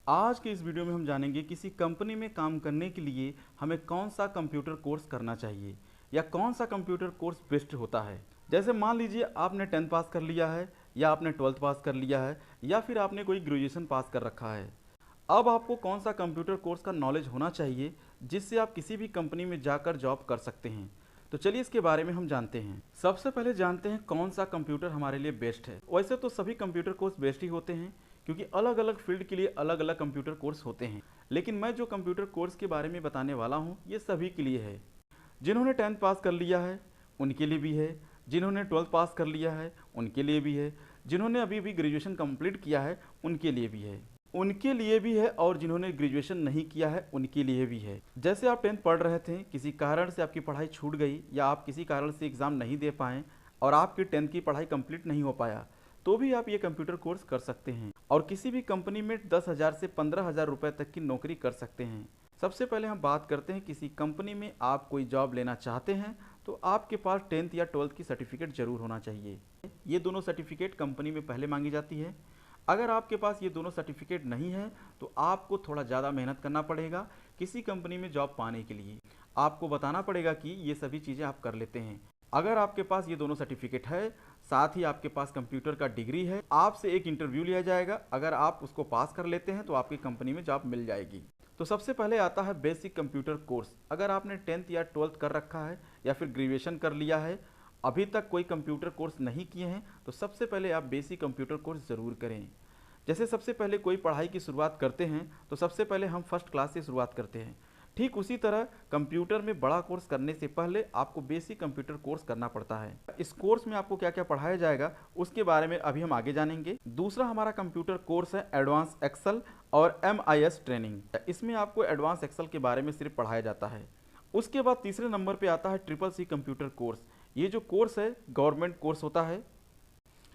आज के इस वीडियो में हम जानेंगे किसी कंपनी में काम करने के लिए हमें कौन सा कंप्यूटर कोर्स करना चाहिए या कौन सा कंप्यूटर कोर्स बेस्ट होता है। जैसे मान लीजिए आपने 10th पास कर लिया है या आपने 12th पास कर लिया है या फिर आपने कोई ग्रेजुएशन पास कर रखा है। अब आपको कौन सा कंप्यूटर कोर्स का नॉलेज होना चाहिए जिससे आप किसी भी कंपनी में जाकर जॉब कर सकते हैं। तो चलिए इसके बारे में हम जानते हैं। सबसे पहले जानते हैं कौन सा कंप्यूटर हमारे लिए बेस्ट है। वैसे तो सभी कंप्यूटर कोर्स बेस्ट ही होते हैं क्योंकि अलग अलग फील्ड के लिए अलग अलग कंप्यूटर कोर्स होते हैं, लेकिन मैं जो कंप्यूटर कोर्स के बारे में बताने वाला हूँ ये सभी के लिए है। जिन्होंने 10th पास कर लिया है उनके लिए भी है, जिन्होंने 12th पास कर लिया है उनके लिए भी है, जिन्होंने अभी भी ग्रेजुएशन कंप्लीट किया है उनके लिए भी है, और जिन्होंने ग्रेजुएशन नहीं किया है उनके लिए भी है। जैसे आप 10th पढ़ रहे थे, किसी कारण से आपकी पढ़ाई छूट गई या आप किसी कारण से एग्ज़ाम नहीं दे पाए और आपकी 10th की पढ़ाई कंप्लीट नहीं हो पाया, तो भी आप ये कंप्यूटर कोर्स कर सकते हैं और किसी भी कंपनी में 10,000 से 15,000 रुपये तक की नौकरी कर सकते हैं। सबसे पहले हम बात करते हैं, किसी कंपनी में आप कोई जॉब लेना चाहते हैं तो आपके पास 10th या 12th की सर्टिफिकेट ज़रूर होना चाहिए। ये दोनों सर्टिफिकेट कंपनी में पहले मांगी जाती है। अगर आपके पास ये दोनों सर्टिफिकेट नहीं है तो आपको थोड़ा ज़्यादा मेहनत करना पड़ेगा किसी कंपनी में जॉब पाने के लिए। आपको बताना पड़ेगा कि ये सभी चीज़ें आप कर लेते हैं। अगर आपके पास ये दोनों सर्टिफिकेट है, साथ ही आपके पास कंप्यूटर का डिग्री है, आपसे एक इंटरव्यू लिया जाएगा। अगर आप उसको पास कर लेते हैं तो आपकी कंपनी में जॉब मिल जाएगी। तो सबसे पहले आता है बेसिक कंप्यूटर कोर्स। अगर आपने 10th या 12th कर रखा है या फिर ग्रेजुएशन कर लिया है, अभी तक कोई कंप्यूटर कोर्स नहीं किए हैं, तो सबसे पहले आप बेसिक कंप्यूटर कोर्स ज़रूर करें। जैसे सबसे पहले कोई पढ़ाई की शुरुआत करते हैं तो सबसे पहले हम फर्स्ट क्लास से शुरुआत करते हैं, ठीक उसी तरह कंप्यूटर में बड़ा कोर्स करने से पहले आपको बेसिक कंप्यूटर कोर्स करना पड़ता है। इस कोर्स में आपको क्या क्या पढ़ाया जाएगा उसके बारे में अभी हम आगे जानेंगे। दूसरा हमारा कंप्यूटर कोर्स है एडवांस एक्सेल और MIS ट्रेनिंग। इसमें आपको एडवांस एक्सेल के बारे में सिर्फ पढ़ाया जाता है। उसके बाद तीसरे नंबर पर आता है CCC कंप्यूटर कोर्स। ये जो कोर्स है गवर्नमेंट कोर्स होता है।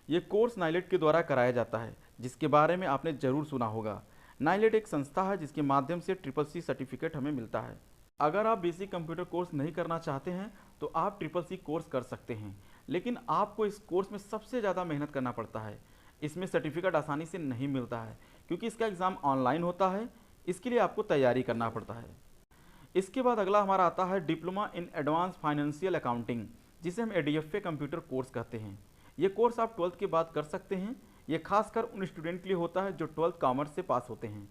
ये कोर्स नाइलेट के द्वारा कराया जाता है, जिसके बारे में आपने ज़रूर सुना होगा। नाइलेट एक संस्था है जिसके माध्यम से CCC सर्टिफिकेट हमें मिलता है। अगर आप बेसिक कंप्यूटर कोर्स नहीं करना चाहते हैं तो आप CCC कोर्स कर सकते हैं, लेकिन आपको इस कोर्स में सबसे ज़्यादा मेहनत करना पड़ता है। इसमें सर्टिफिकेट आसानी से नहीं मिलता है क्योंकि इसका एग्ज़ाम ऑनलाइन होता है। इसके लिए आपको तैयारी करना पड़ता है। इसके बाद अगला हमारा आता है diploma in advance financial accounting, जिसे हम ADFA कंप्यूटर कोर्स कहते हैं। ये कोर्स आप 12th के बाद कर सकते हैं। ये खासकर उन स्टूडेंट के लिए होता है जो 12th कॉमर्स से पास होते हैं,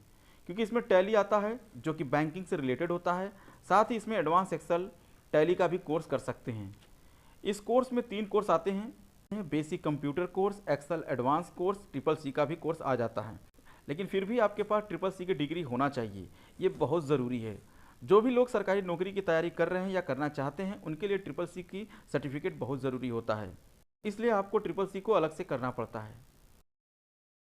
क्योंकि इसमें टैली आता है जो कि बैंकिंग से रिलेटेड होता है। साथ ही इसमें एडवांस एक्सेल टैली का भी कोर्स कर सकते हैं। इस कोर्स में 3 कोर्स आते हैं, basic computer course, excel advance course, CCC का भी कोर्स आ जाता है। लेकिन फिर भी आपके पास CCC की डिग्री होना चाहिए, ये बहुत ज़रूरी है। जो भी लोग सरकारी नौकरी की तैयारी कर रहे हैं या करना चाहते हैं उनके लिए CCC की सर्टिफिकेट बहुत ज़रूरी होता है, इसलिए आपको CCC को अलग से करना पड़ता है।